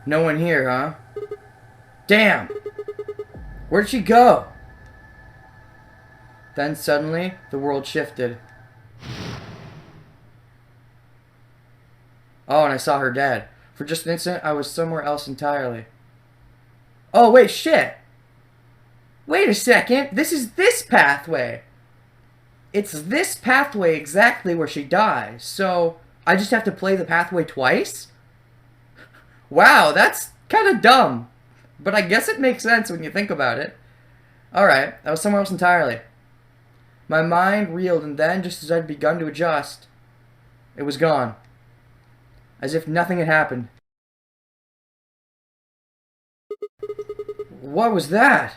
No one here, huh? Damn! Where'd she go? Then suddenly, the world shifted. Oh, and I saw her dead. For just an instant, I was somewhere else entirely. Oh, wait, shit! Wait a second! This is this pathway! It's this pathway exactly where she dies, so I just have to play the pathway twice? Wow, that's kind of dumb. But I guess it makes sense when you think about it. Alright, I was somewhere else entirely. My mind reeled, and then, just as I'd begun to adjust, it was gone. As if nothing had happened. What was that?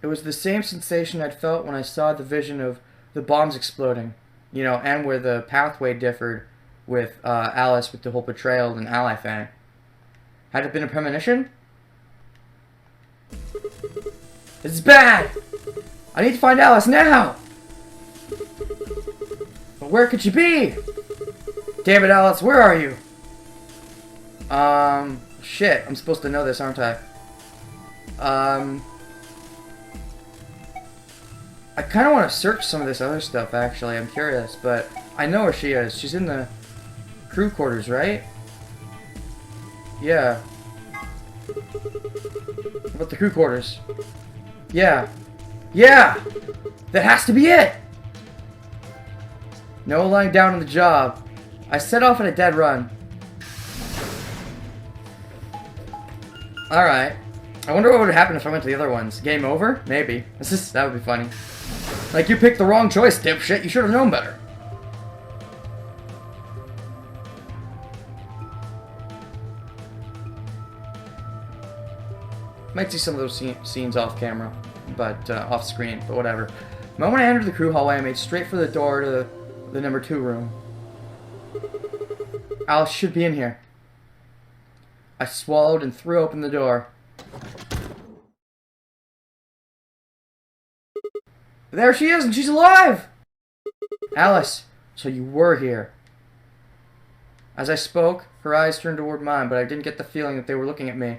It was the same sensation I'd felt when I saw the vision of the bombs exploding. You know, and where the pathway differed with Alice with the whole betrayal and ally thing. Had it been a premonition? It's bad! I need to find Alice now! But where could she be? Damn it, Alice, where are you? Shit, I'm supposed to know this, aren't I? I kind of want to search some of this other stuff, actually. I'm curious, but I know where she is. She's in the crew quarters, right? Yeah. What about the crew quarters? Yeah. Yeah! That has to be it! No lying down on the job. I set off at a dead run. Alright. I wonder what would happen if I went to the other ones. Game over? Maybe. That would be funny. Like, you picked the wrong choice, dipshit. You should have known better. Might see some of those scenes off camera, but off screen, but whatever. The moment I entered the crew hallway, I made straight for the door to the number 2 room. Alice should be in here. I swallowed and threw open the door. There she is, and she's alive! Alice, so you were here. As I spoke, her eyes turned toward mine, but I didn't get the feeling that they were looking at me.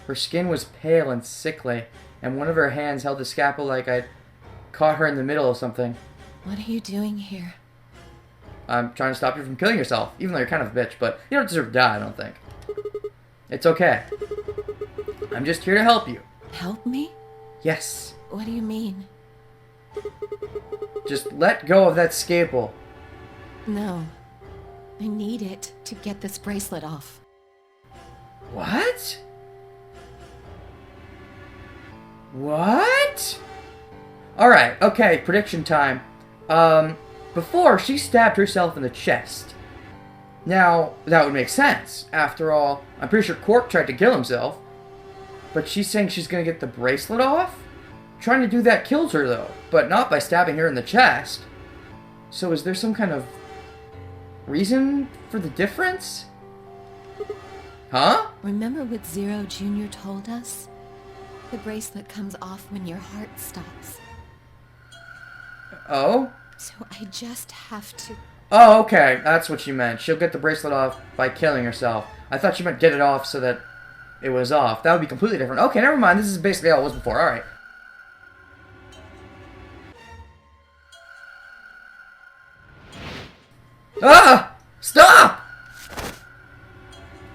Her skin was pale and sickly, and one of her hands held the scalpel like I'd caught her in the middle of something. What are you doing here? I'm trying to stop you from killing yourself, even though you're kind of a bitch, but you don't deserve to die, I don't think. It's okay. I'm just here to help you. Help me? Yes. What do you mean? Just let go of that scalpel. No. I need it to get this bracelet off. What? What? Alright, okay, prediction time. Before, she stabbed herself in the chest. Now, that would make sense. After all, I'm pretty sure Cork tried to kill himself. But she's saying she's gonna get the bracelet off? Trying to do that kills her, though. But not by stabbing her in the chest. So is there some kind of reason for the difference? Huh? Remember what Zero Jr. told us? The bracelet comes off when your heart stops. Oh? So I just have to... Oh, okay. That's what she meant. She'll get the bracelet off by killing herself. I thought she meant get it off so that it was off. That would be completely different. Okay, never mind. This is basically how it was before. Alright. Ah! Stop!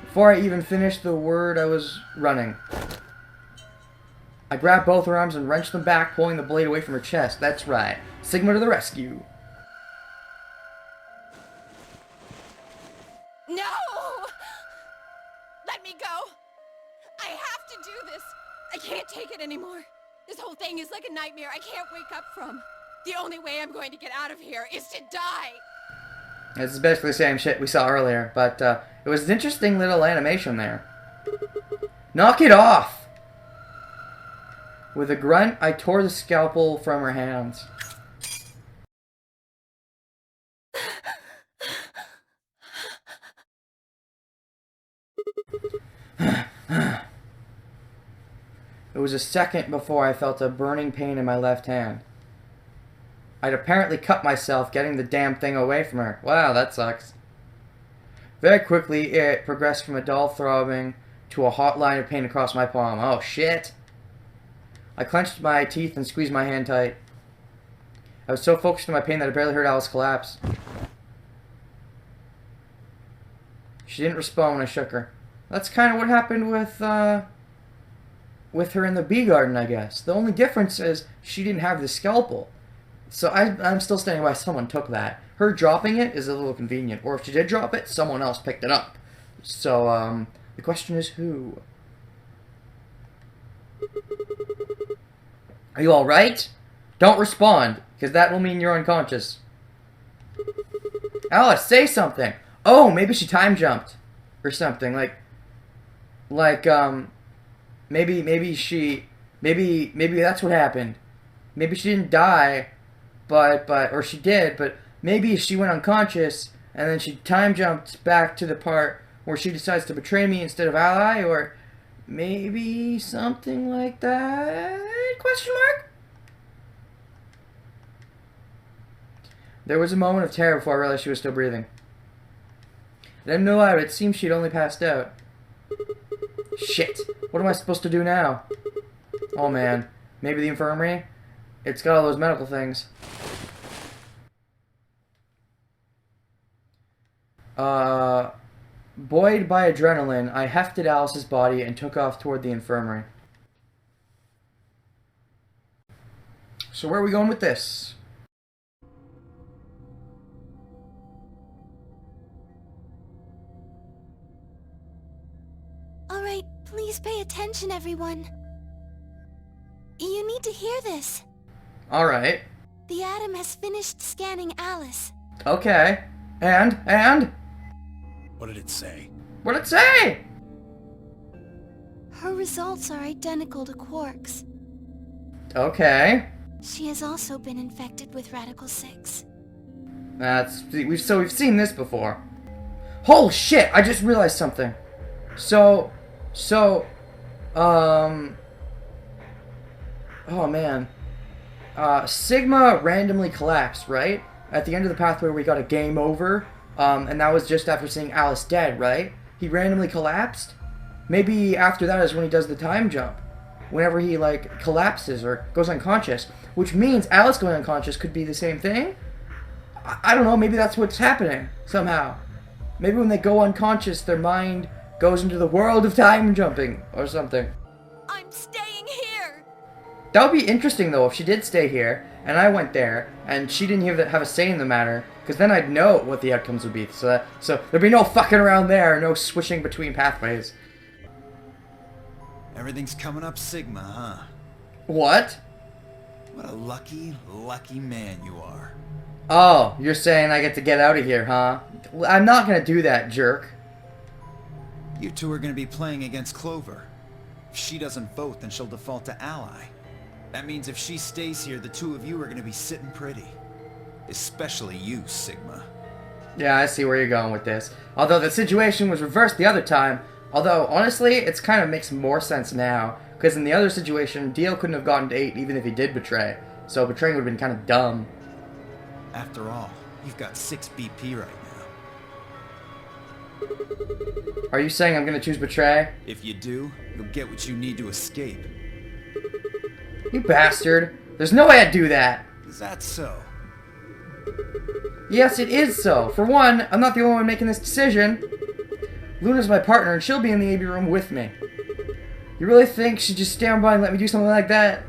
Before I even finished the word, I was running. I grabbed both her arms and wrenched them back, pulling the blade away from her chest. That's right. Sigma to the rescue. No! Let me go! I have to do this! I can't take it anymore. This whole thing is like a nightmare I can't wake up from. The only way I'm going to get out of here is to die! This is basically the same shit we saw earlier, but it was an interesting little animation there. Knock it off! With a grunt, I tore the scalpel from her hands. It was a second before I felt a burning pain in my left hand. I'd apparently cut myself getting the damn thing away from her. Wow, that sucks. Very quickly, it progressed from a dull throbbing to a hot line of pain across my palm. Oh, shit. I clenched my teeth and squeezed my hand tight. I was so focused on my pain that I barely heard Alice collapse. She didn't respond when I shook her. That's kind of what happened with her in the bee garden, I guess. The only difference is she didn't have the scalpel. So I'm still standing by someone took that. Her dropping it is a little convenient. Or if she did drop it, someone else picked it up. So, the question is who? Are you alright? Don't respond, because that will mean you're unconscious. Alice, say something! Oh, maybe she time jumped. Or something, maybe that's what happened. Maybe she didn't die, or she did, but maybe she went unconscious, and then she time jumped back to the part where she decides to betray me instead of Ally, or maybe something like that? Question mark? There was a moment of terror before I realized she was still breathing. I didn't know how, it seemed she'd only passed out. Shit. What am I supposed to do now? Oh man. Maybe the infirmary? It's got all those medical things. Buoyed by adrenaline, I hefted Alice's body and took off toward the infirmary. So where are we going with this? Alright, please pay attention, everyone. You need to hear this. Alright. The Atom has finished scanning Alice. Okay. And? What did it say? What did it say? Her results are identical to Quark's. Okay. She has also been infected with Radical 6. We've seen this before. Holy shit! I just realized something. Oh man. Sigma randomly collapsed, right? At the end of the pathway we got a game over, and that was just after seeing Alice dead, right? He randomly collapsed? Maybe after that is when he does the time jump. Whenever he, collapses or goes unconscious. Which means Alice going unconscious could be the same thing? I don't know, maybe that's what's happening, somehow. Maybe when they go unconscious, their mind goes into the world of time jumping, or something. I'm staying here! That would be interesting, though, if she did stay here, and I went there, and she didn't have a say in the matter, because then I'd know what the outcomes would be. So there'd be no fucking around there, no switching between pathways. Everything's coming up Sigma, huh? What? What a lucky, lucky man you are. Oh, you're saying I get to get out of here, huh? I'm not gonna do that, jerk. You two are gonna be playing against Clover. If she doesn't vote, then she'll default to Ally. That means if she stays here, the two of you are gonna be sitting pretty. Especially you, Sigma. Yeah, I see where you're going with this. Although the situation was reversed the other time. Although, honestly, it kind of makes more sense now. Because in the other situation, Dio couldn't have gotten to 8 even if he did betray. So betraying would have been kind of dumb. After all, you've got 6 BP right now. Are you saying I'm going to choose betray? If you do, you'll get what you need to escape. You bastard. There's no way I'd do that. Is that so? Yes, it is so. For one, I'm not the only one making this decision. Luna's my partner, and she'll be in the AB room with me. You really think she'd just stand by and let me do something like that?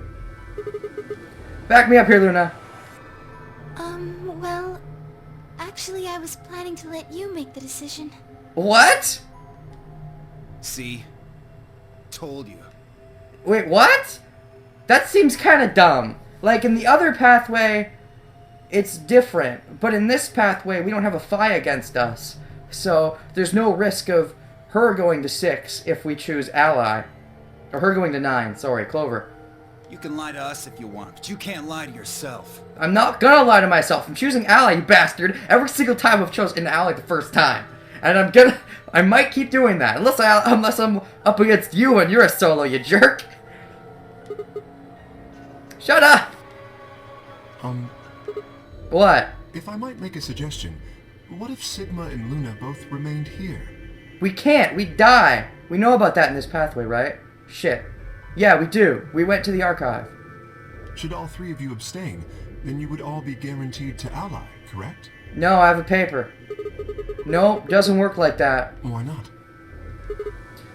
Back me up here, Luna. Well, actually I was planning to let you make the decision. What? See? Told you. Wait, what? That seems kind of dumb. Like, in the other pathway, it's different. But in this pathway, we don't have a Phi against us. So, there's no risk of her going to 6 if we choose Ally. Or her going to 9, sorry, Clover. You can lie to us if you want, but you can't lie to yourself. I'm not gonna lie to myself. I'm choosing Ally, you bastard. Every single time I've chosen Ally the first time. And I might keep doing that. Unless I'm up against you and you're a solo, you jerk. Shut up! Um, What? if I might make a suggestion, What if Sigma and Luna both remained here? We can't. We'd die. We know about that in this pathway, right? Shit. Yeah, we do. We went to the archive. Should all three of you abstain, then you would all be guaranteed to ally, correct? No, I have a paper. No, doesn't work like that. Why not?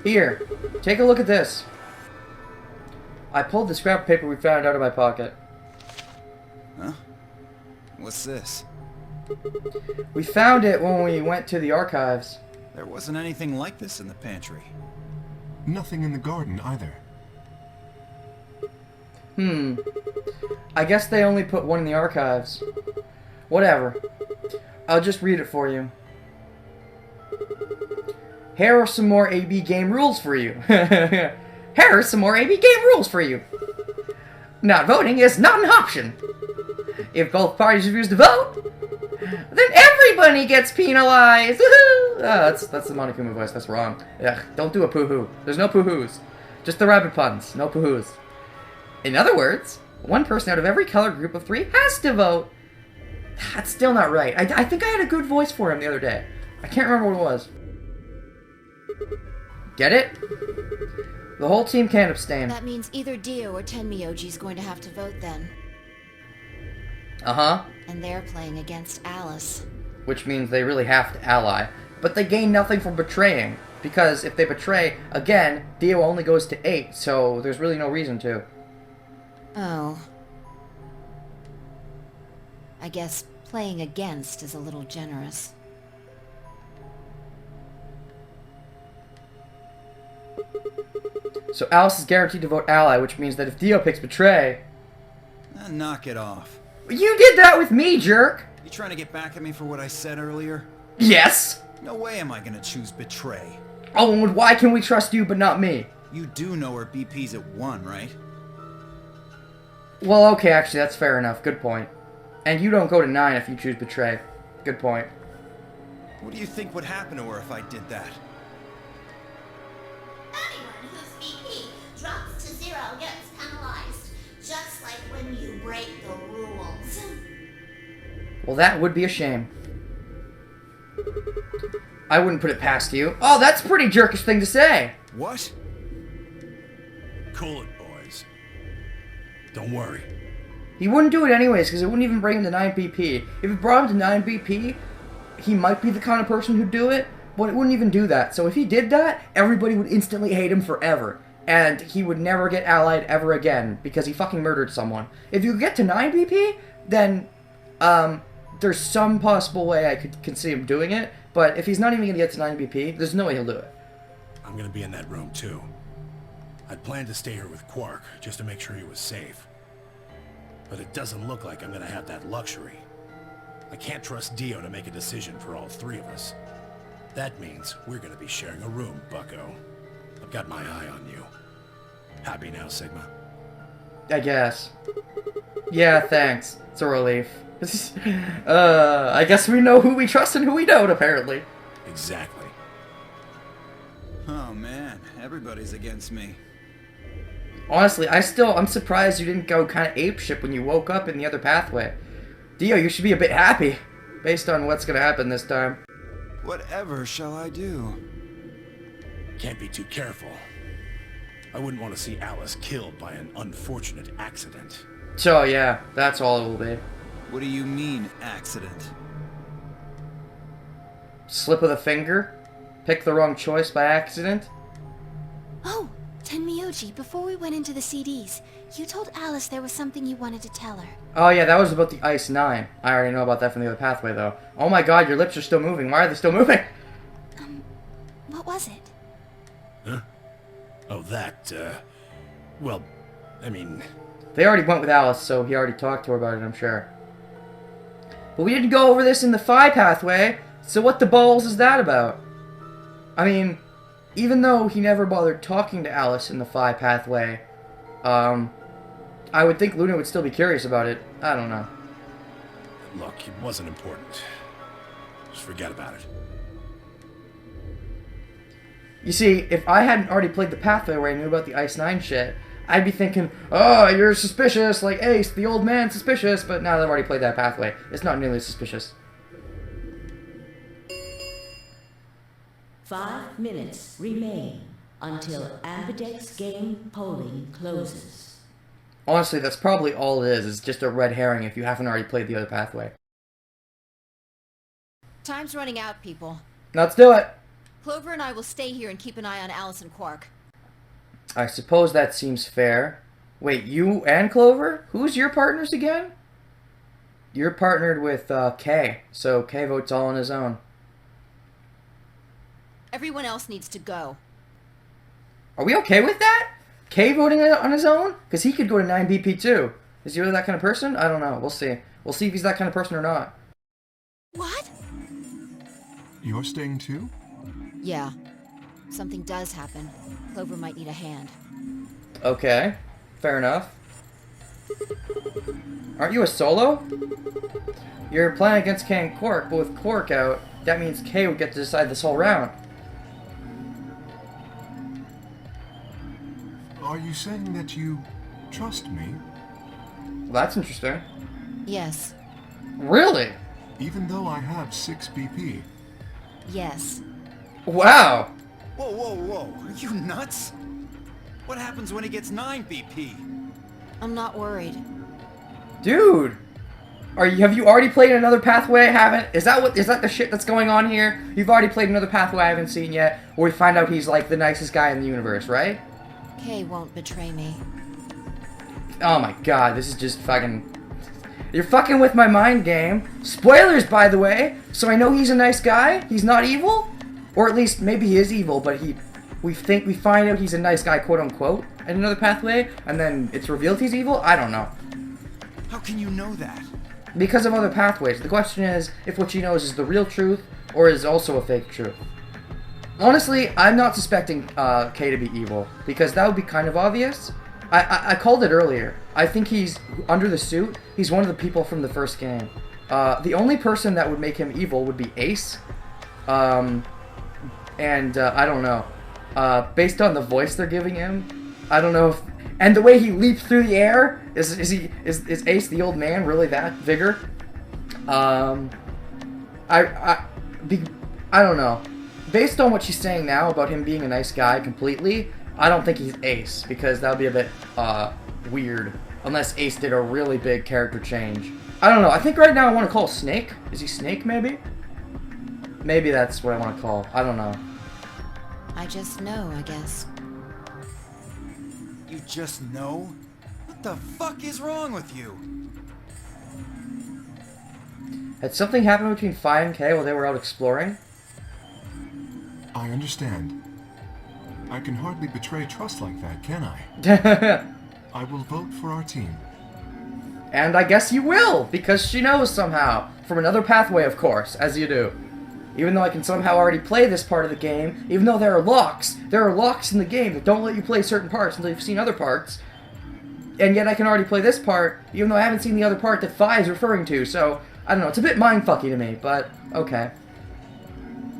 Here, take a look at this. I pulled the scrap paper we found out of my pocket. Huh? What's this? We found it when we went to the archives. There wasn't anything like this in the pantry. Nothing in the garden either. I guess they only put one in the archives. Whatever. I'll just read it for you. Here are some more AB game rules for you. Here are some more AB game rules for you. Not voting is not an option. If both parties refuse to vote, then everybody gets penalized. That's the Monokuma voice. That's wrong. Ugh, don't do a poo-hoo. There's no poo-hoos. Just the rabbit puns. No poo-hoos. In other words, one person out of every color group of 3 has to vote. That's still not right. I think I had a good voice for him the other day. I can't remember what it was. Get it? The whole team can't abstain. That means either Dio or Tenmyoji's going to have to vote then. Uh-huh. And they're playing against Alice. Which means they really have to ally. But they gain nothing from betraying. Because if they betray, again, Dio only goes to 8, so there's really no reason to. Oh. I guess playing against is a little generous. So Alice is guaranteed to vote ally, which means that if Dio picks betray... Knock it off. You did that with me, jerk! You trying to get back at me for what I said earlier? Yes! No way am I gonna choose betray. Oh, and why can we trust you but not me? You do know our BP's at 1, right? Well, okay, actually, that's fair enough. Good point. And you don't go to 9 if you choose betray. Good point. What do you think would happen to her if I did that? Anyone whose BP drops to 0 gets penalized, just like when you break the rules. Well, that would be a shame. I wouldn't put it past you. Oh, that's a pretty jerkish thing to say. What? Cool it, boys. Don't worry. He wouldn't do it anyways, because it wouldn't even bring him to 9 BP. If it brought him to 9 BP, he might be the kind of person who'd do it, but it wouldn't even do that. So if he did that, everybody would instantly hate him forever. And he would never get allied ever again, because he fucking murdered someone. If you get to 9 BP, then, there's some possible way I can see him doing it, but if he's not even gonna get to 9 BP, there's no way he'll do it. I'm gonna be in that room too. I'd planned to stay here with Quark, just to make sure he was safe. But it doesn't look like I'm gonna have that luxury. I can't trust Dio to make a decision for all 3 of us. That means we're gonna be sharing a room, bucko. I've got my eye on you. Happy now, Sigma? I guess. Yeah, thanks. It's a relief. I guess we know who we trust and who we don't, apparently. Exactly. Oh man, everybody's against me. Honestly, I'm surprised you didn't go kind of apeshit when you woke up in the other pathway. Dio, you should be a bit happy, based on what's gonna happen this time. Whatever shall I do? Can't be too careful. I wouldn't want to see Alice killed by an unfortunate accident. So yeah, that's all it will be. What do you mean, accident? Slip of the finger? Pick the wrong choice by accident? Oh, Tenmyoji, before we went into the CDs, you told Alice there was something you wanted to tell her. Oh yeah, that was about the Ice 9. I already know about that from the other pathway, though. Oh my god, your lips are still moving. Why are they still moving? What was it? Huh? Oh, that, well, I mean... They already went with Alice, so he already talked to her about it, I'm sure. But we didn't go over this in the Phi pathway, so what the balls is that about? I mean, even though he never bothered talking to Alice in the Phi pathway, I would think Luna would still be curious about it. I don't know. Look, it wasn't important. Just forget about it. You see, if I hadn't already played the pathway where I knew about the Ice 9 shit, I'd be thinking, oh, you're suspicious, like Ace, the old man, suspicious, but now that I've already played that pathway, it's not nearly as suspicious. 5 minutes remain until Ambidex game polling closes. Honestly, that's probably all it is. It's just a red herring if you haven't already played the other pathway. Time's running out, people. Let's do it! Clover and I will stay here and keep an eye on Alice and Quark. I suppose that seems fair. Wait, you and Clover? Who's your partners again? You're partnered with Kay, so Kay votes all on his own. Everyone else needs to go. Are we okay with that? Kay voting on his own? Because he could go to 9BP too. Is he really that kind of person? I don't know. We'll see. We'll see if he's that kind of person or not. What? You're staying too? Yeah. If something does happen, Clover might need a hand. Okay. Fair enough. Aren't you a solo? You're playing against Kay and Quark, but with Quark out, that means Kay would get to decide this whole round. Are you saying that you trust me? Well, that's interesting. Yes. Really? Even though I have 6 BP? Yes. Wow! Whoa, whoa, whoa. Are you nuts? What happens when he gets 9 BP? I'm not worried. Dude! Have you already played another pathway I haven't? Is that the shit that's going on here? You've already played another pathway I haven't seen yet, where we find out he's like the nicest guy in the universe, right? Kay won't betray me. Oh my god, this is just fucking... You're fucking with my mind game. Spoilers, by the way, so I know he's a nice guy. He's not evil? Or at least, maybe he is evil, but we find out he's a nice guy, quote-unquote, in another pathway, and then it's revealed he's evil? I don't know. How can you know that? Because of other pathways. The question is, if what she knows is the real truth, or is also a fake truth. Honestly, I'm not suspecting Kay to be evil, because that would be kind of obvious. I called it earlier. I think he's, under the suit, he's one of the people from the first game. The only person that would make him evil would be Ace. I don't know. Based on the voice they're giving him, I don't know if... And the way he leaps through the air, is Ace the old man really that vigor? I don't know. Based on what she's saying now about him being a nice guy completely, I don't think he's Ace, because that would be a bit weird. Unless Ace did a really big character change. I don't know. I think right now I want to call Snake. Is he Snake, maybe? Maybe that's what I want to call. I don't know. I just know, I guess. You just know? What the fuck is wrong with you? Had something happened between Fi and Kay while they were out exploring? I understand. I can hardly betray trust like that, can I? I will vote for our team. And I guess you will, because she knows somehow. From another pathway, of course, as you do. Even though I can somehow already play this part of the game, even though there are locks in the game that don't let you play certain parts until you've seen other parts. And yet I can already play this part, even though I haven't seen the other part that Fi is referring to, so, I don't know, it's a bit mindfucky to me, but, okay.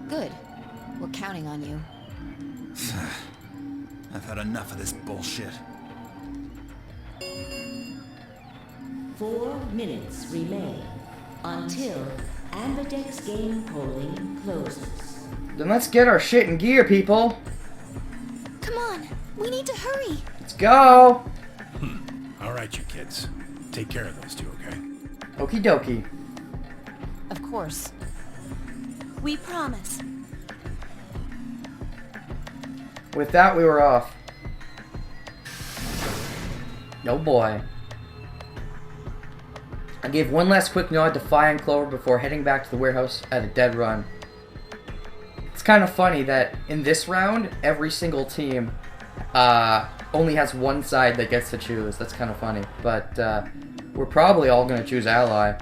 Good. We're counting on you. I've had enough of this bullshit. 4 minutes remain until Ambidex game polling closes. Then let's get our shit in gear, people. Come on, we need to hurry. Let's go. All right, you kids. Take care of those two, okay? Okie dokie. Of course. We promise. With that, we were off. Oh boy. I gave one last quick nod to Fi and Clover before heading back to the warehouse at a dead run. It's kind of funny that in this round, every single team only has one side that gets to choose. That's kind of funny. But we're probably all going to choose Ally.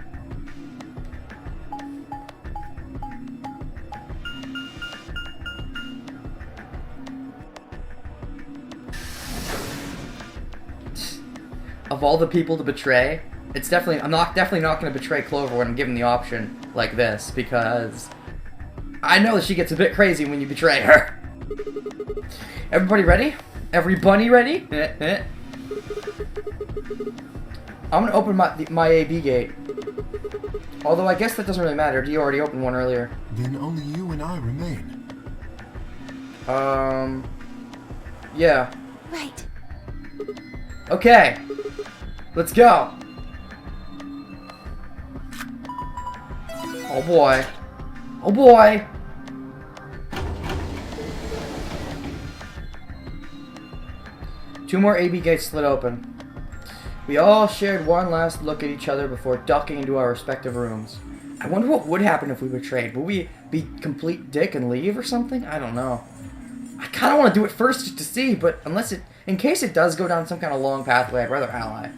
Of all the people to betray, I'm definitely not going to betray Clover when I'm given the option like this, because I know that she gets a bit crazy when you betray her. Everybody ready? Everybody ready? I'm going to open my AB gate. Although I guess that doesn't really matter. You already opened one earlier. Then only you and I remain. Yeah. Right. Okay. Let's go. Oh boy. Oh boy. Two more AB gates slid open. We all shared one last look at each other before ducking into our respective rooms. I wonder what would happen if we betrayed. Would we be complete dick and leave or something? I don't know. I kind of want to do it first just to see, but in case it does go down some kind of long pathway, I'd rather ally.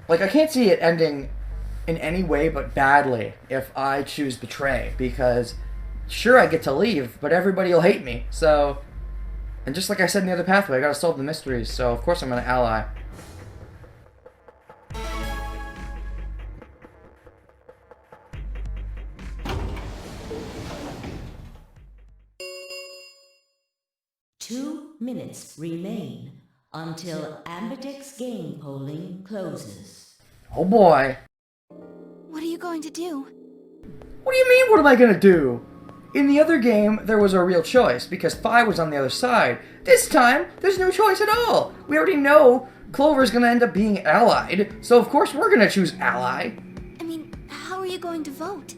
Like, I can't see it ending in any way but badly if I choose betray, because sure I get to leave, but everybody will hate me, so... And just like I said in the other pathway, I gotta solve the mysteries, so of course I'm gonna ally. Two minutes remain until Ambidex game polling closes. Oh boy. What are you going to do? What do you mean, what am I gonna do? In the other game, there was a real choice, because Phi was on the other side. This time, there's no choice at all. We already know Clover's gonna end up being allied, so of course we're gonna choose ally. I mean, how are you going to vote?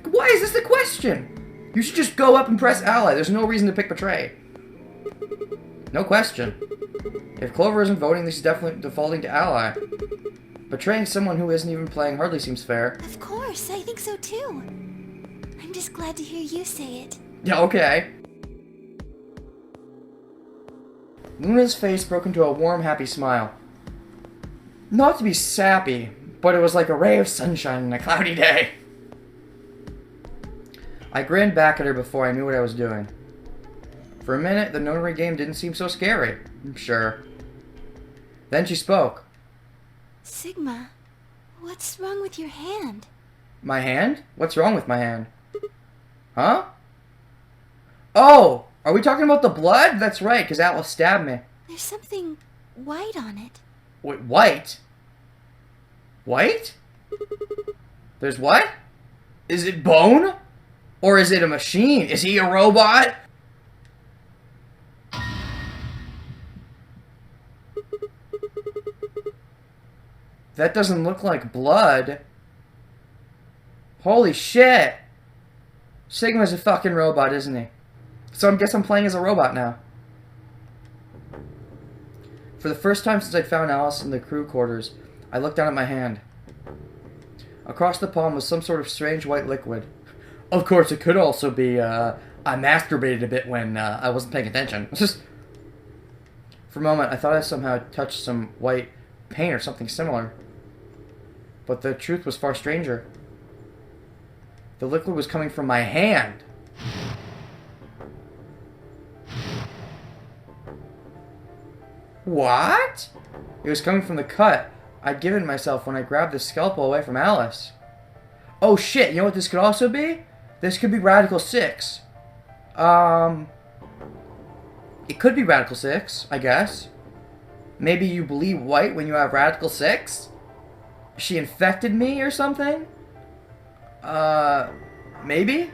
Why is this the question? You should just go up and press ally. There's no reason to pick betray. No question. If Clover isn't voting, this is definitely defaulting to ally. Betraying someone who isn't even playing hardly seems fair. Of course, I think so too. I'm just glad to hear you say it. Yeah, okay. Luna's face broke into a warm, happy smile. Not to be sappy, but it was like a ray of sunshine on a cloudy day. I grinned back at her before I knew what I was doing. For a minute, the notary game didn't seem so scary. Sure. Then she spoke. Sigma, what's wrong with your hand? My hand? What's wrong with my hand? Huh? Oh! Are we talking about the blood? That's right, because Atlas stabbed me. There's something white on it. Wait, white? White? There's what? Is it bone? Or is it a machine? Is he a robot? That doesn't look like blood. Holy shit! Sigma's a fucking robot, isn't he? So I guess I'm playing as a robot now. For the first time since I'd found Alice in the crew quarters, I looked down at my hand. Across the palm was some sort of strange white liquid. Of course, it could also be, I masturbated a bit when I wasn't paying attention. For a moment, I thought I somehow touched some white paint or something similar. But the truth was far stranger. The liquid was coming from my hand. What? It was coming from the cut I'd given myself when I grabbed the scalpel away from Alice. Oh shit, you know what this could also be? This could be Radical 6. It could be Radical 6, I guess. Maybe you bleed white when you have Radical 6? She infected me or something? Maybe?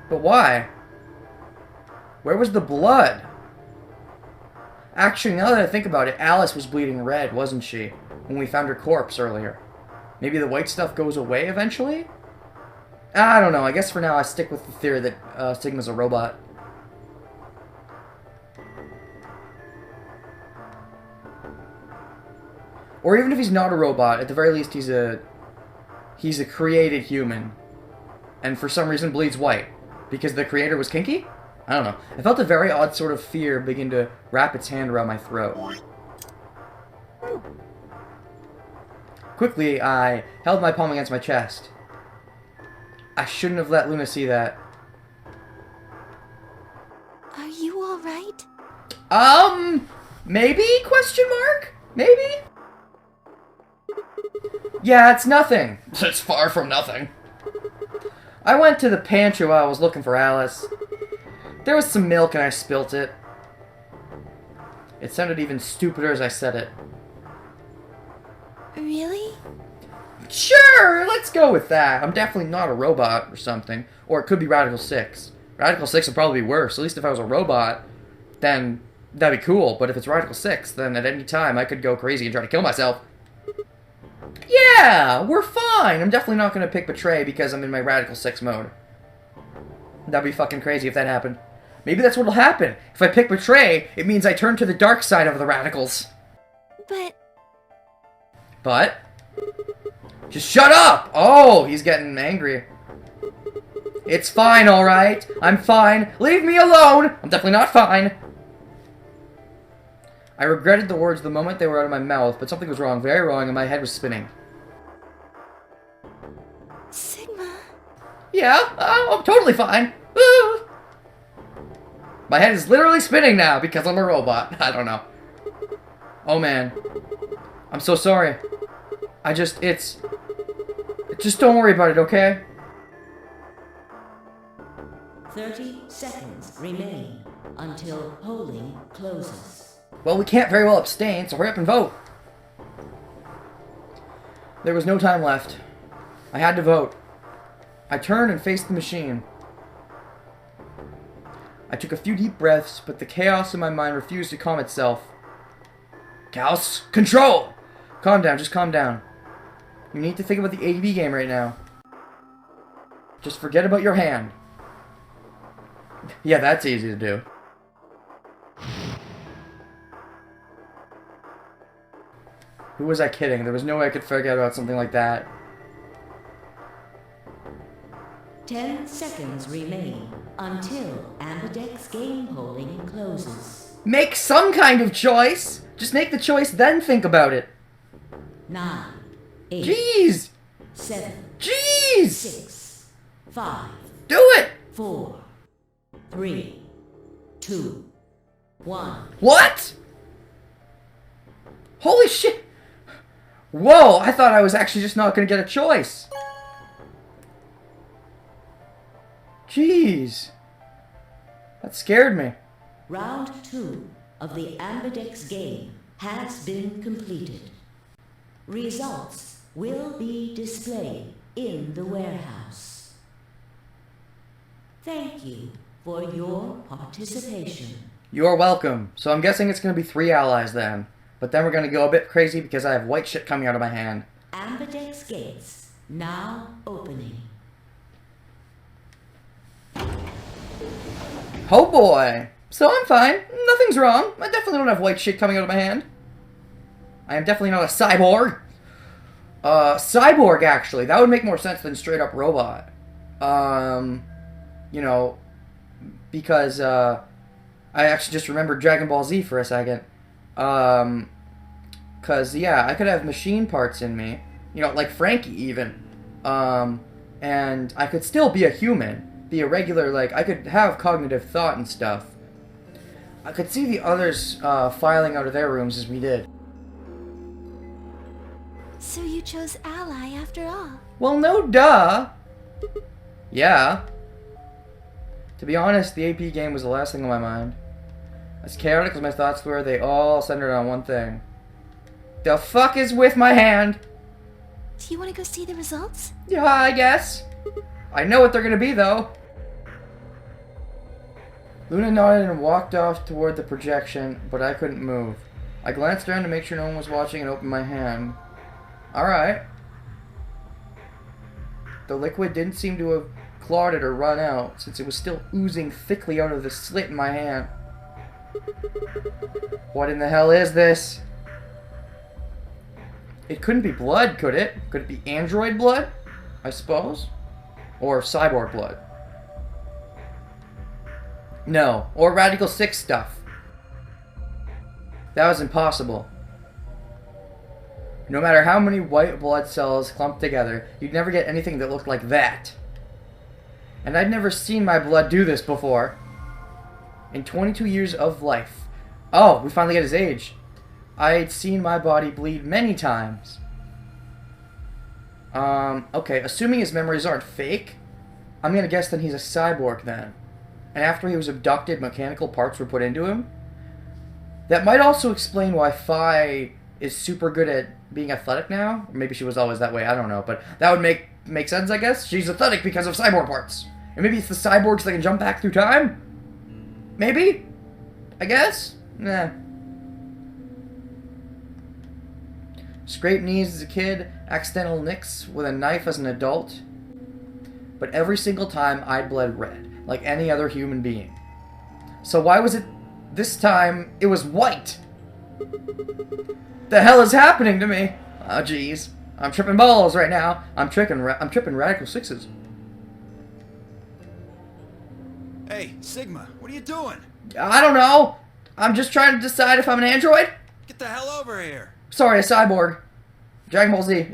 But why? Where was the blood? Actually, now that I think about it, Alice was bleeding red, wasn't she? When we found her corpse earlier. Maybe the white stuff goes away eventually? I don't know. I guess for now I stick with the theory that Sigma's a robot. Or even if he's not a robot, at the very least he's a created human. And for some reason bleeds white. Because the creator was kinky? I don't know. I felt a very odd sort of fear begin to wrap its hand around my throat. Quickly, I held my palm against my chest. I shouldn't have let Luna see that. Are you alright? Maybe? Question mark? Maybe? Yeah, it's nothing. It's far from nothing. I went to the pantry while I was looking for Alice. There was some milk and I spilt it. It sounded even stupider as I said it. Sure, let's go with that. I'm definitely not a robot or something. Or it could be Radical 6. Radical 6 would probably be worse. At least if I was a robot, then that'd be cool. But if it's Radical 6, then at any time I could go crazy and try to kill myself. Yeah, we're fine. I'm definitely not going to pick Betray because I'm in my Radical 6 mode. That'd be fucking crazy if that happened. Maybe that's what'll happen. If I pick Betray, it means I turn to the dark side of the Radicals. But? Just shut up! Oh, he's getting angry. It's fine, alright. I'm fine. Leave me alone! I'm definitely not fine. I regretted the words the moment they were out of my mouth, but something was wrong, very wrong, and my head was spinning. Sigma. Yeah, I'm totally fine. Woo! My head is literally spinning now because I'm a robot. I don't know. Oh man. I'm so sorry. Just don't worry about it, okay? 30 seconds remain until polling closes. Well, we can't very well abstain, so hurry up and vote. There was no time left. I had to vote. I turned and faced the machine. I took a few deep breaths, but the chaos in my mind refused to calm itself. Chaos, control! Calm down, just calm down. You need to think about the AB game right now. Just forget about your hand. Yeah, that's easy to do. Who was I kidding? There was no way I could forget about something like that. 10 seconds remain until Ambidex game polling closes. Make some kind of choice! Just make the choice, then think about it. 9, 8, Jeez! 7, Jeez! 6, 5, Do it! 4, 3, 2, 1. What? Holy shit! Whoa, I thought I was actually just not gonna get a choice. Jeez. That scared me. Round 2 of the Ambidex game has been completed. Results will be displayed in the warehouse. Thank you for your participation. You're welcome. So I'm guessing it's gonna be 3 allies then. But then we're gonna go a bit crazy because I have white shit coming out of my hand. Ambidex gates now opening. Oh boy. So I'm fine. Nothing's wrong. I definitely don't have white shit coming out of my hand. I am definitely not a cyborg. Cyborg, actually. That would make more sense than straight up robot. You know, because, I actually just remembered Dragon Ball Z for a second. Cause, yeah, I could have machine parts in me. You know, like Frankie, even. And I could still be a human. Be a regular, like, I could have cognitive thought and stuff. I could see the others, filing out of their rooms as we did. So you chose Ally after all? Well, no duh! Yeah. To be honest, the AP game was the last thing on my mind. As chaotic as my thoughts were, they all centered on one thing. The fuck is with my hand? Do you want to go see the results? Yeah, I guess. I know what they're gonna be, though. Luna nodded and walked off toward the projection, but I couldn't move. I glanced around to make sure no one was watching and opened my hand. Alright. The liquid didn't seem to have clotted or run out, since it was still oozing thickly out of the slit in my hand. What in the hell is this? It couldn't be blood, could it? Could it be android blood? I suppose? Or cyborg blood? No. Or Radical 6 stuff. That was impossible. No matter how many white blood cells clumped together, you'd never get anything that looked like that. And I'd never seen my blood do this before. In 22 years of life. Oh, we finally get his age. I'd seen my body bleed many times. Okay, assuming his memories aren't fake, I'm gonna guess that he's a cyborg then. And after he was abducted, mechanical parts were put into him? That might also explain why Phi is super good at being athletic now. Or maybe she was always that way, I don't know. But that would make sense, I guess. She's athletic because of cyborg parts. And maybe it's the cyborgs that can jump back through time? Maybe? I guess? Nah. Scraped knees as a kid, accidental nicks with a knife as an adult. But every single time I bled red, like any other human being. So why was it this time it was white? The hell is happening to me? Oh jeez. I'm tripping balls right now. I'm tripping radical sixes. Hey, Sigma, what are you doing? I don't know. I'm just trying to decide if I'm an android. Get the hell over here. Sorry, a cyborg. Dragon Ball Z.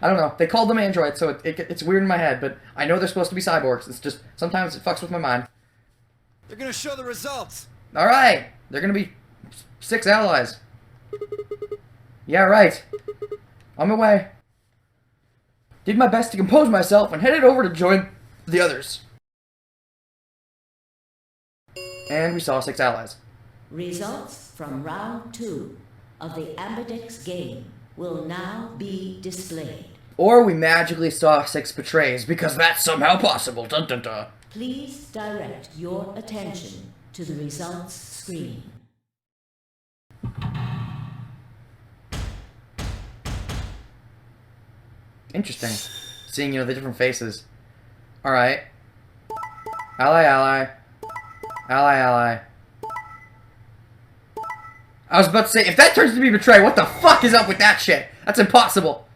I don't know. They called them androids, so it's weird in my head, but I know they're supposed to be cyborgs. It's just, sometimes it fucks with my mind. They're gonna show the results. Alright. They're gonna be 6 allies. Yeah, right. On my way. Did my best to compose myself and headed over to join the others. And we saw 6 allies. Results from round 2 of the Ambidex game will now be displayed. Or we magically saw 6 betrays, because that's somehow possible. Dun dun dun. Please direct your attention to the results screen. Interesting. Seeing, the different faces. Alright. Ally, ally. Ally, ally. I was about to say, if that turns to be betray, what the fuck is up with that shit? That's impossible.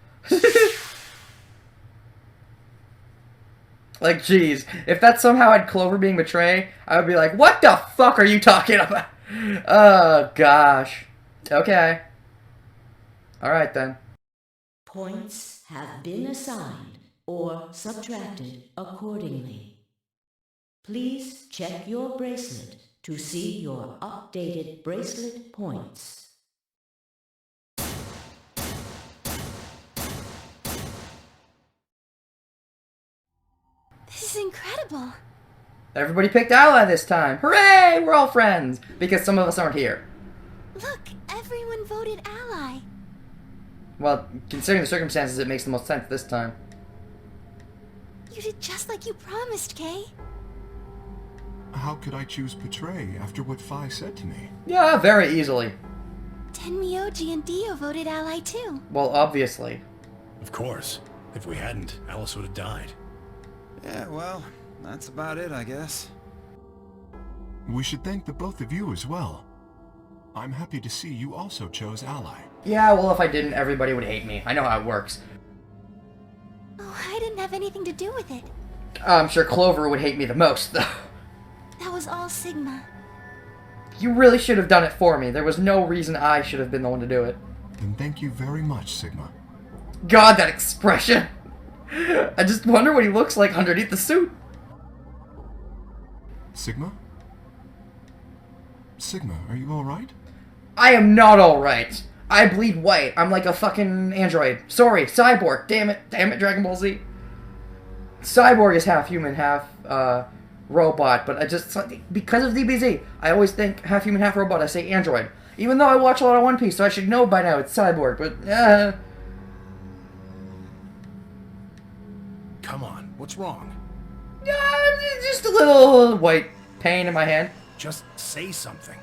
Like, jeez. If that somehow had Clover being betray, I would be like, what the fuck are you talking about? Oh, gosh. Okay. Alright, then. Points have been assigned or subtracted accordingly. Please check your bracelet to see your updated bracelet points. This is incredible. Everybody picked Ally this time. Hooray! We're all friends. Because some of us aren't here. Look, everyone voted ally. Well, considering the circumstances, it makes the most sense this time. You did just like you promised, Kay. How could I choose betray after what Phi said to me? Yeah, very easily. Tenmyoji and Dio voted ally too. Well, obviously. Of course. If we hadn't, Alice would have died. Yeah, well, that's about it, I guess. We should thank the both of you as well. I'm happy to see you also chose ally. Yeah, well, if I didn't, everybody would hate me. I know how it works. Oh, I didn't have anything to do with it. I'm sure Clover would hate me the most, though. That was all Sigma. You really should have done it for me. There was no reason I should have been the one to do it. Then thank you very much, Sigma. God, that expression! I just wonder what he looks like underneath the suit. Sigma? Sigma, are you alright? I am not alright. I bleed white. I'm like a fucking android. Sorry, cyborg. Damn it, Dragon Ball Z. Cyborg is half human, half, robot, but I just, because of DBZ, I always think half human, half robot. I say android. Even though I watch a lot of One Piece, so I should know by now it's cyborg, but, Come on, what's wrong? just a little white pain in my hand. Just say something.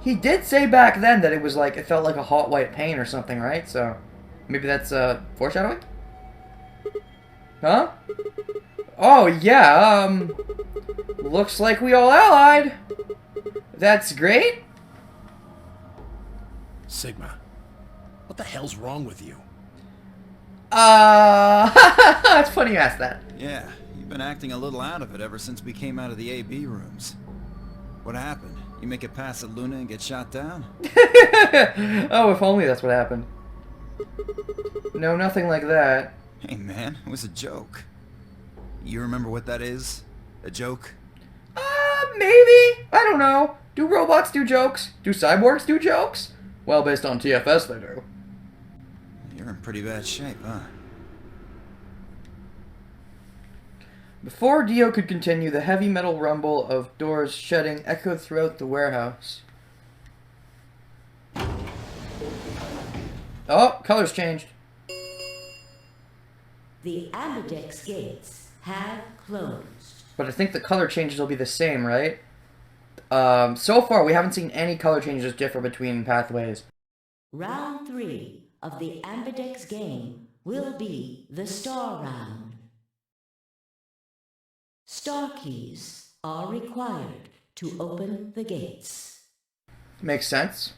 He did say back then that it was like, it felt like a hot white pain or something, right? So, maybe that's, foreshadowing? Huh? Oh, yeah, looks like we all allied. That's great. Sigma, what the hell's wrong with you? It's funny you asked that. Yeah, you've been acting a little out of it ever since we came out of the AB rooms. What happened? You make it past the Luna and get shot down? Oh, if only that's what happened. No, nothing like that. Hey man, it was a joke. You remember what that is? A joke? Maybe? I don't know. Do robots do jokes? Do cyborgs do jokes? Well, based on TFS, they do. You're in pretty bad shape, huh? Before Dio could continue, the heavy metal rumble of doors shutting echoed throughout the warehouse. Oh, colors changed. The Ambidex gates have closed. But I think the color changes will be the same, right? So far, we haven't seen any color changes differ between pathways. Round 3 of the Ambidex game will be the Star Round. Star keys are required to open the gates. Makes sense.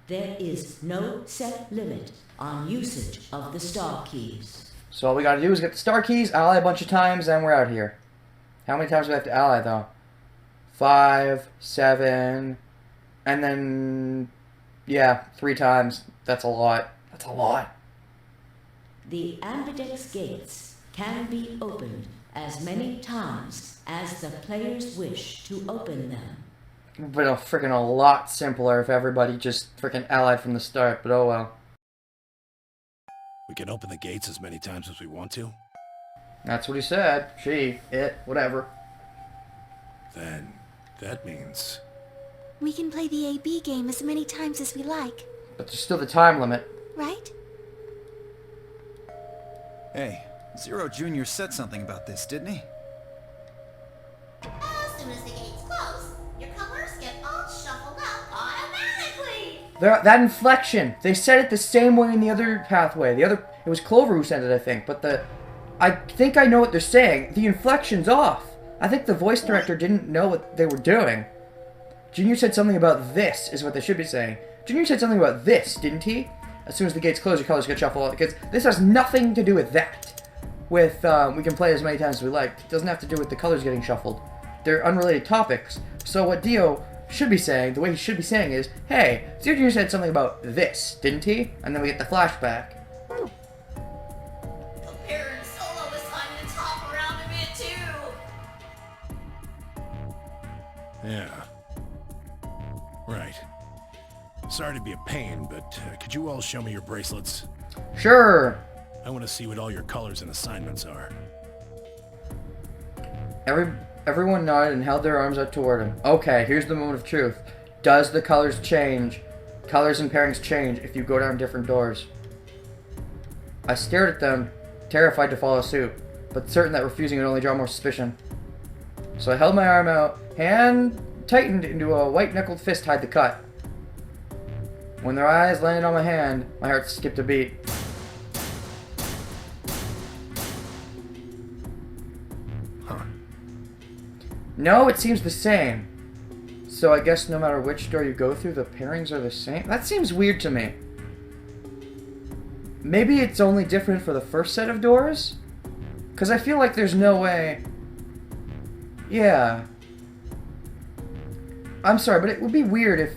There is no set limit on usage of the star keys. So all we gotta do is get the star keys, ally a bunch of times, and we're out here. How many times do we have to ally, though? 5, 7, and then... yeah, 3 times. That's a lot. That's a lot. The Ambidex gates can be opened as many times as the players wish to open them. But freaking a lot simpler if everybody just freaking allied from the start, but oh well. We can open the gates as many times as we want to? That's what he said. She, it, whatever. Then, that means... We can play the AB game as many times as we like, But there's still the time limit. right? Hey, Zero Jr. said something about this, didn't he? As soon as the gates close, your colors get all shuffled out automatically. That inflection, they said it the same way in the other pathway. It was Clover who said it, I think. But I think I know what they're saying. The inflection's off. I think the voice director didn't know what they were doing. Junior said something about this, is what they should be saying. Junior said something about this, didn't he? As soon as the gates close, your colors get shuffled out. Because this has nothing to do with that. With, we can play as many times as we like. It doesn't have to do with the colors getting shuffled. They're unrelated topics. So what Dio should be saying, the way he should be saying is, hey, Zero Junior said something about this, didn't he? And then we get the flashback. Comparing Solo was fun to top around a bit too. Yeah. Right. Sorry to be a pain, but could you all show me your bracelets? Sure. I want to see what all your colors and assignments are. Everyone nodded and held their arms out toward him. Okay, here's the moment of truth. Does the colors change? Colors and pairings change if you go down different doors. I stared at them, terrified to follow suit, but certain that refusing would only draw more suspicion. So I held my arm out, hand tightened into a white-knuckled fist hide the cut. When their eyes landed on my hand, my heart skipped a beat. Huh. No, it seems the same. So I guess no matter which door you go through, the pairings are the same? That seems weird to me. Maybe it's only different for the first set of doors? Because I feel like there's no way... Yeah. I'm sorry, but it would be weird if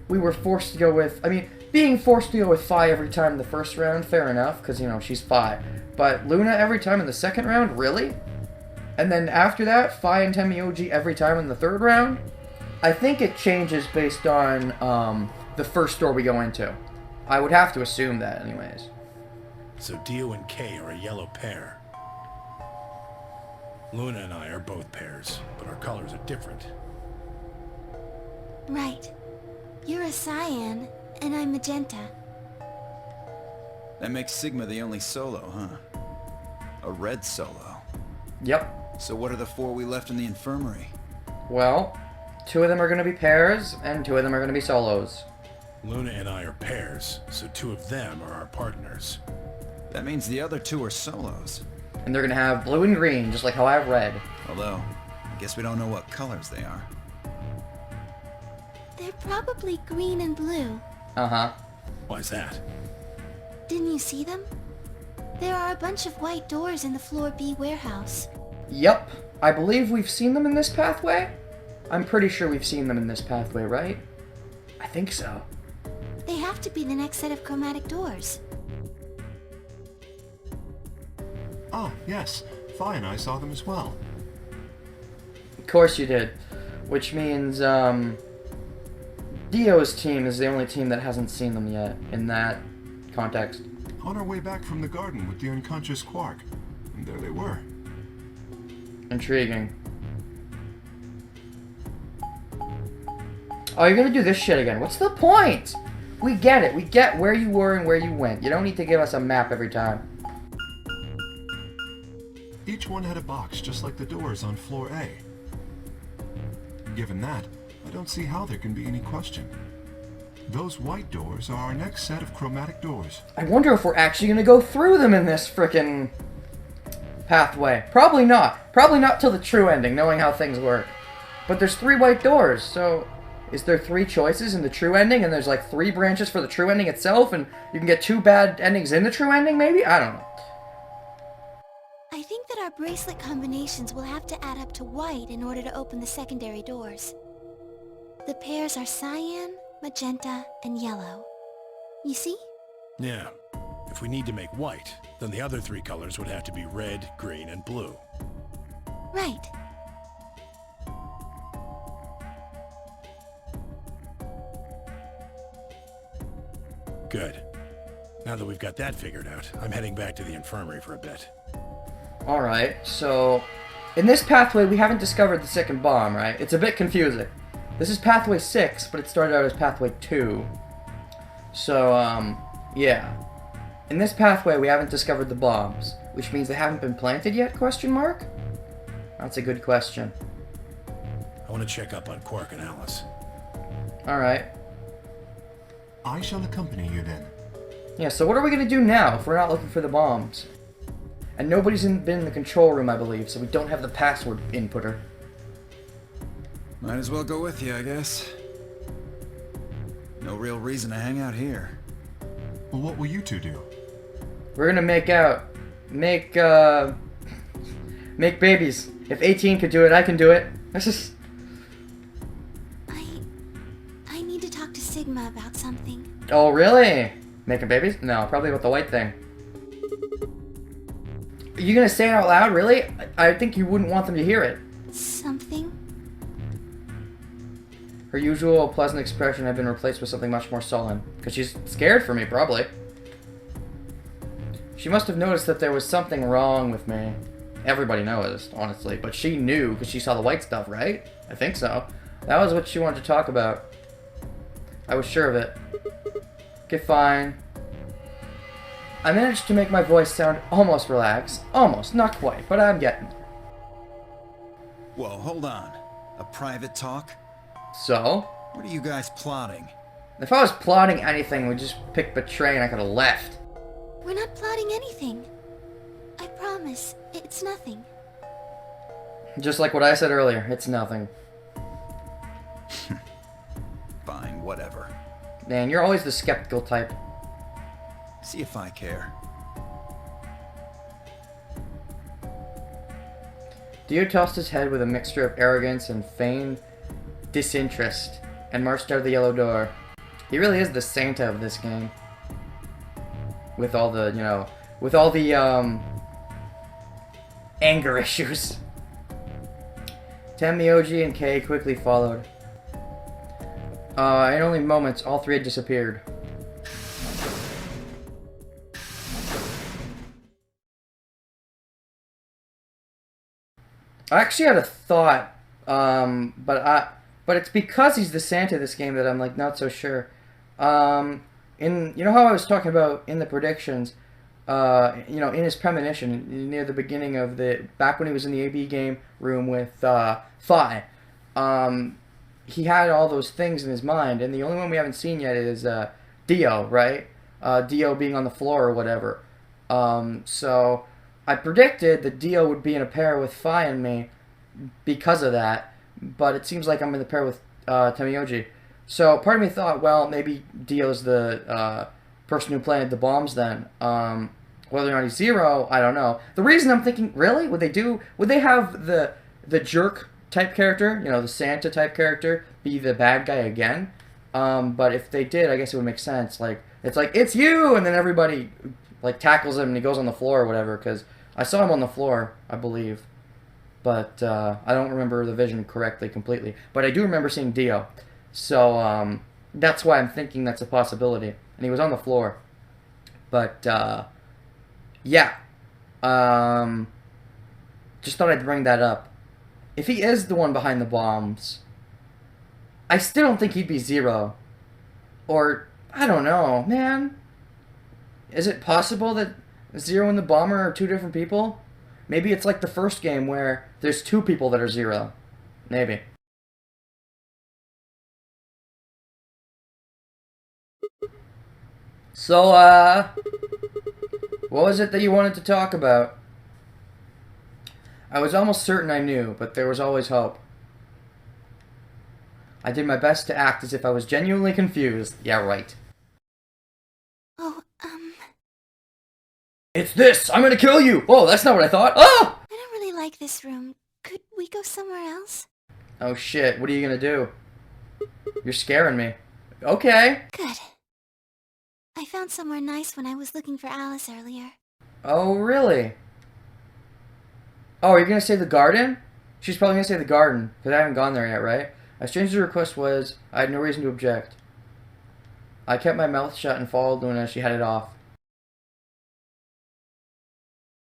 we were forced to go with... I mean, being forced to go with Fi every time in the first round, fair enough, because, you know, she's Fi. But Luna every time in the second round? Really? And then after that, Fi and Tenmyoji every time in the third round? I think it changes based on the first door we go into. I would have to assume that, anyways. So Dio and Kay are a yellow pair. Luna and I are both pairs, but our colors are different. Right. You're a cyan, and I'm magenta. That makes Sigma the only Solo, huh? A red Solo. Yep. So what are the 4 we left in the infirmary? Well, 2 of them are going to be pairs, and 2 of them are going to be solos. Luna and I are pairs, so 2 of them are our partners. That means the other 2 are Solos. And they're going to have blue and green, just like how I have red. Although, I guess we don't know what colors they are. They're probably green and blue. Uh-huh. Why's that? Didn't you see them? There are a bunch of white doors in the Floor B warehouse. Yep. I believe we've seen them in this pathway? I'm pretty sure we've seen them in this pathway, right? I think so. They have to be the next set of chromatic doors. Ah, yes. Fi and I saw them as well. Of course you did. Which means, Dio's team is the only team that hasn't seen them yet, in that context. On our way back from the garden with the unconscious Quark. And there they were. Intriguing. Oh, you're gonna do this shit again. What's the point? We get it. We get where you were and where you went. You don't need to give us a map every time. Each one had a box just like the doors on floor A. Given that, I don't see how there can be any question. Those white doors are our next set of chromatic doors. I wonder if we're actually going to go through them in this frickin' pathway. Probably not. Probably not till the true ending, knowing how things work. But there's 3 white doors, so is there 3 choices in the true ending, and there's like 3 branches for the true ending itself, and you can get 2 bad endings in the true ending, maybe? I don't know. I think that our bracelet combinations will have to add up to white in order to open the secondary doors. The pairs are cyan, magenta, and yellow. You see? Yeah. If we need to make white, then the other 3 colors would have to be red, green, and blue. Right. Good. Now that we've got that figured out, I'm heading back to the infirmary for a bit. Alright, so in this pathway we haven't discovered the second bomb, right? It's a bit confusing. This is pathway 6, but it started out as pathway 2. So, yeah. In this pathway we haven't discovered the bombs, which means they haven't been planted yet, question mark? That's a good question. I want to check up on Quark and Alice. Alright. I shall accompany you then. Yeah, so what are we gonna do now if we're not looking for the bombs? And nobody's been in the control room, I believe, so we don't have the password inputter. Might as well go with you, I guess. No real reason to hang out here. Well, what will you two do? We're gonna make babies. If 18 could do it, I can do it. This is... I need to talk to Sigma about something. Oh, really? Making babies? No, probably about the white thing. Are you gonna say it out loud, really? I think you wouldn't want them to hear it. Something? Her usual pleasant expression had been replaced with something much more sullen. Because she's scared for me, probably. She must have noticed that there was something wrong with me. Everybody knows, honestly. But she knew because she saw the white stuff, right? I think so. That was what she wanted to talk about. I was sure of it. Okay, fine. I managed to make my voice sound almost relaxed. Almost, not quite, but I'm getting. Whoa, hold on. A private talk? So? What are you guys plotting? If I was plotting anything, we'd just pick Betray and I could have left. We're not plotting anything. I promise, it's nothing. Just like what I said earlier, it's nothing. Fine, whatever. Man, you're always the skeptical type. See if I care. Dio tossed his head with a mixture of arrogance and feigned disinterest and marched out of the yellow door. He really is the Santa of this game. With all the, anger issues. Tenmyoji and Kei quickly followed. In only moments, all 3 had disappeared. I actually had a thought, but it's because he's the Santa of this game that I'm like not so sure. You know how I was talking about in the predictions, in his premonition near the beginning of back when he was in the AB game room with Phi, he had all those things in his mind, and the only one we haven't seen yet is Dio, right? Dio being on the floor or whatever. So I predicted that Dio would be in a pair with Phi and me because of that, but it seems like I'm in the pair with Tenmyoji. So part of me thought, well, maybe Dio's the person who planted the bombs then. Whether or not he's Zero, I don't know. The reason I'm thinking, really? Would they have the jerk type character, the Santa type character, be the bad guy again? But if they did, I guess it would make sense. It's you! And then everybody tackles him and he goes on the floor or whatever, because I saw him on the floor, I believe. But I don't remember the vision correctly, completely. But I do remember seeing Dio. So that's why I'm thinking that's a possibility. And he was on the floor. But, yeah. Just thought I'd bring that up. If he is the one behind the bombs, I still don't think he'd be Zero. Or, I don't know, man. Is it possible that Zero and the Bomber are two different people? Maybe it's like the first game where there's two people that are Zero. Maybe. So, what was it that you wanted to talk about? I was almost certain I knew, but there was always hope. I did my best to act as if I was genuinely confused. Yeah, right. Oh, It's this! I'm gonna kill you! Whoa, that's not what I thought! Oh! I don't really like this room. Could we go somewhere else? Oh shit, what are you gonna do? You're scaring me. Okay. Good. I found somewhere nice when I was looking for Alice earlier. Oh, really? Oh, are you gonna say the garden? She's probably gonna say the garden, because I haven't gone there yet, right? As strange as the request was, I had no reason to object. I kept my mouth shut and followed Luna as she headed off.